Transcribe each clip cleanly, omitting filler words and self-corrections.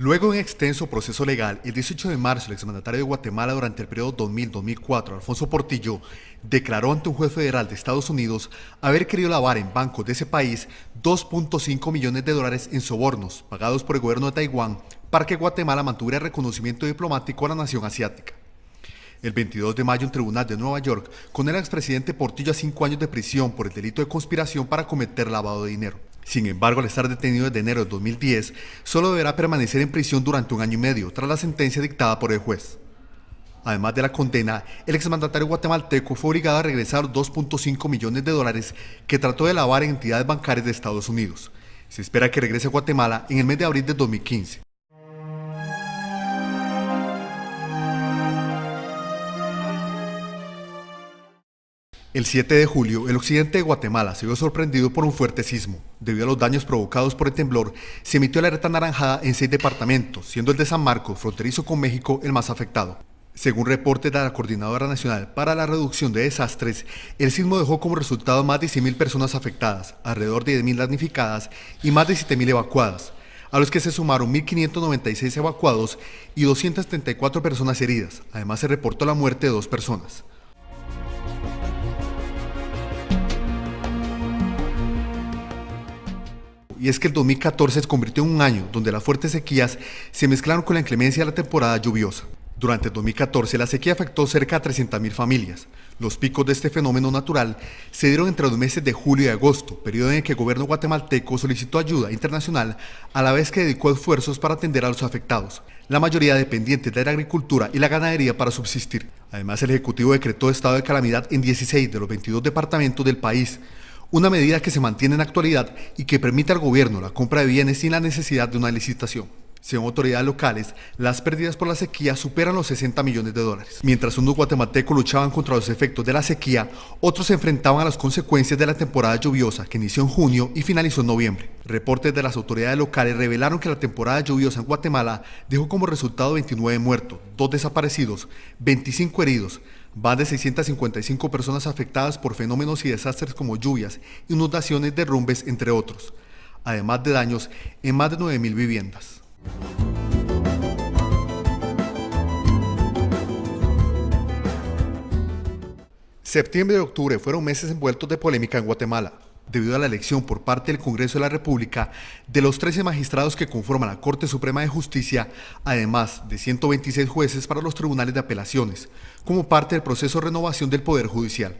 Luego de un extenso proceso legal, el 18 de marzo el exmandatario de Guatemala durante el periodo 2000-2004, Alfonso Portillo, declaró ante un juez federal de Estados Unidos haber querido lavar en bancos de ese país $2.5 millones en sobornos pagados por el gobierno de Taiwán para que Guatemala mantuviera reconocimiento diplomático a la nación asiática. El 22 de mayo, un tribunal de Nueva York condenó al expresidente Portillo a 5 años de prisión por el delito de conspiración para cometer lavado de dinero. Sin embargo, al estar detenido desde enero de 2010, solo deberá permanecer en prisión durante 1 año y medio, tras la sentencia dictada por el juez. Además de la condena, el exmandatario guatemalteco fue obligado a regresar $2.5 millones que trató de lavar en entidades bancarias de Estados Unidos. Se espera que regrese a Guatemala en el mes de abril de 2015. El 7 de julio, el occidente de Guatemala se vio sorprendido por un fuerte sismo. Debido a los daños provocados por el temblor, se emitió la alerta anaranjada en 6 departamentos, siendo el de San Marcos, fronterizo con México, el más afectado. Según reportes de la Coordinadora Nacional para la Reducción de Desastres, el sismo dejó como resultado más de 100.000 personas afectadas, alrededor de 10.000 damnificadas y más de 7.000 evacuadas, a los que se sumaron 1.596 evacuados y 234 personas heridas. Además, se reportó la muerte de 2 personas. Y es que el 2014 se convirtió en un año donde las fuertes sequías se mezclaron con la inclemencia de la temporada lluviosa. Durante el 2014, la sequía afectó cerca de 300.000 familias. Los picos de este fenómeno natural se dieron entre los meses de julio y agosto, periodo en el que el gobierno guatemalteco solicitó ayuda internacional a la vez que dedicó esfuerzos para atender a los afectados, la mayoría dependientes de la agricultura y la ganadería para subsistir. Además, el Ejecutivo decretó estado de calamidad en 16 de los 22 departamentos del país, una medida que se mantiene en la actualidad y que permite al gobierno la compra de bienes sin la necesidad de una licitación. Según autoridades locales, las pérdidas por la sequía superan los $60 millones. Mientras unos guatemaltecos luchaban contra los efectos de la sequía, otros se enfrentaban a las consecuencias de la temporada lluviosa que inició en junio y finalizó en noviembre. Reportes de las autoridades locales revelaron que la temporada lluviosa en Guatemala dejó como resultado 29 muertos, 2 desaparecidos, 25 heridos, más de 655 personas afectadas por fenómenos y desastres como lluvias, inundaciones, derrumbes, entre otros, además de daños en más de 9.000 viviendas. Septiembre y octubre fueron meses envueltos de polémica en Guatemala, debido a la elección por parte del Congreso de la República de los 13 magistrados que conforman la Corte Suprema de Justicia, además de 126 jueces para los tribunales de apelaciones, como parte del proceso de renovación del Poder Judicial.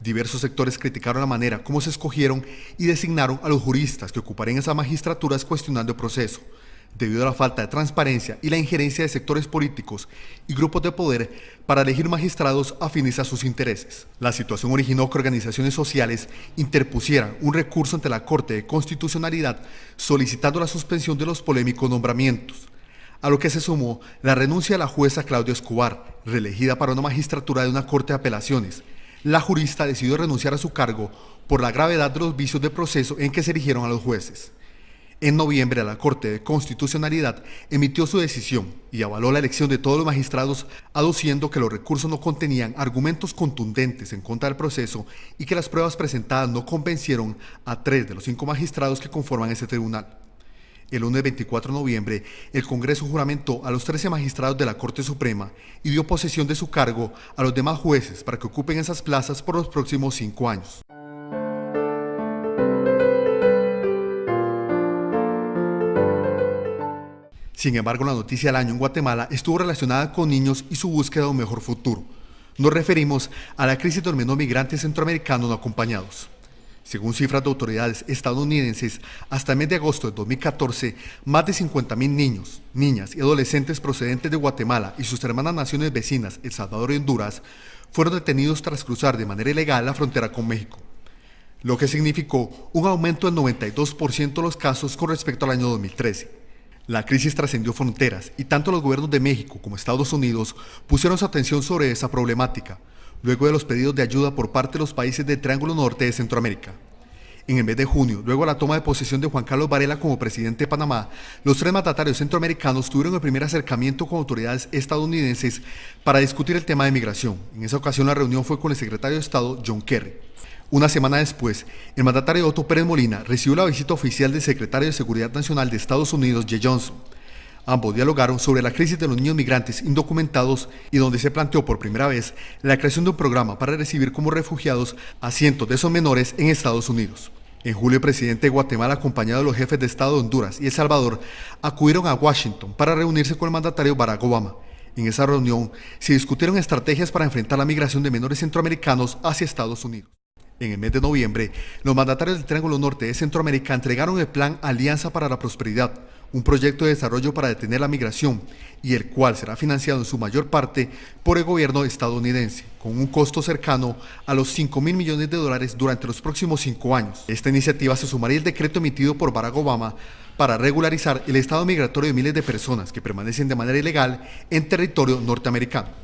Diversos sectores criticaron la manera como se escogieron y designaron a los juristas que ocuparían esas magistraturas, cuestionando el proceso, debido a la falta de transparencia y la injerencia de sectores políticos y grupos de poder para elegir magistrados afines a sus intereses. La situación originó que organizaciones sociales interpusieran un recurso ante la Corte de Constitucionalidad solicitando la suspensión de los polémicos nombramientos, a lo que se sumó la renuncia de la jueza Claudia Escobar, reelegida para una magistratura de una Corte de Apelaciones. La jurista decidió renunciar a su cargo por la gravedad de los vicios de proceso en que se eligieron a los jueces. En noviembre, la Corte de Constitucionalidad emitió su decisión y avaló la elección de todos los magistrados, aduciendo que los recursos no contenían argumentos contundentes en contra del proceso y que las pruebas presentadas no convencieron a 3 de los 5 magistrados que conforman ese tribunal. El lunes 24 de noviembre, el Congreso juramentó a los 13 magistrados de la Corte Suprema y dio posesión de su cargo a los demás jueces para que ocupen esas plazas por los próximos 5 años. Sin embargo, la noticia del año en Guatemala estuvo relacionada con niños y su búsqueda de un mejor futuro. Nos referimos a la crisis de los menos migrantes centroamericanos no acompañados. Según cifras de autoridades estadounidenses, hasta el mes de agosto de 2014, más de 50.000 niños, niñas y adolescentes procedentes de Guatemala y sus hermanas naciones vecinas, El Salvador y Honduras, fueron detenidos tras cruzar de manera ilegal la frontera con México, lo que significó un aumento del 92% de los casos con respecto al año 2013. La crisis trascendió fronteras y tanto los gobiernos de México como Estados Unidos pusieron su atención sobre esa problemática, luego de los pedidos de ayuda por parte de los países del Triángulo Norte de Centroamérica. En el mes de junio, luego de la toma de posesión de Juan Carlos Varela como presidente de Panamá, los 3 mandatarios centroamericanos tuvieron el primer acercamiento con autoridades estadounidenses para discutir el tema de migración. En esa ocasión la reunión fue con el secretario de Estado, John Kerry. Una semana después, el mandatario Otto Pérez Molina recibió la visita oficial del secretario de Seguridad Nacional de Estados Unidos, Jeh Johnson. Ambos dialogaron sobre la crisis de los niños migrantes indocumentados y donde se planteó por primera vez la creación de un programa para recibir como refugiados a cientos de esos menores en Estados Unidos. En julio, el presidente de Guatemala, acompañado de los jefes de Estado de Honduras y El Salvador, acudieron a Washington para reunirse con el mandatario Barack Obama. En esa reunión se discutieron estrategias para enfrentar la migración de menores centroamericanos hacia Estados Unidos. En el mes de noviembre, los mandatarios del Triángulo Norte de Centroamérica entregaron el Plan Alianza para la Prosperidad, un proyecto de desarrollo para detener la migración y el cual será financiado en su mayor parte por el gobierno estadounidense, con un costo cercano a los $5.000 millones durante los próximos 5 años. Esta iniciativa se sumaría al decreto emitido por Barack Obama para regularizar el estado migratorio de miles de personas que permanecen de manera ilegal en territorio norteamericano.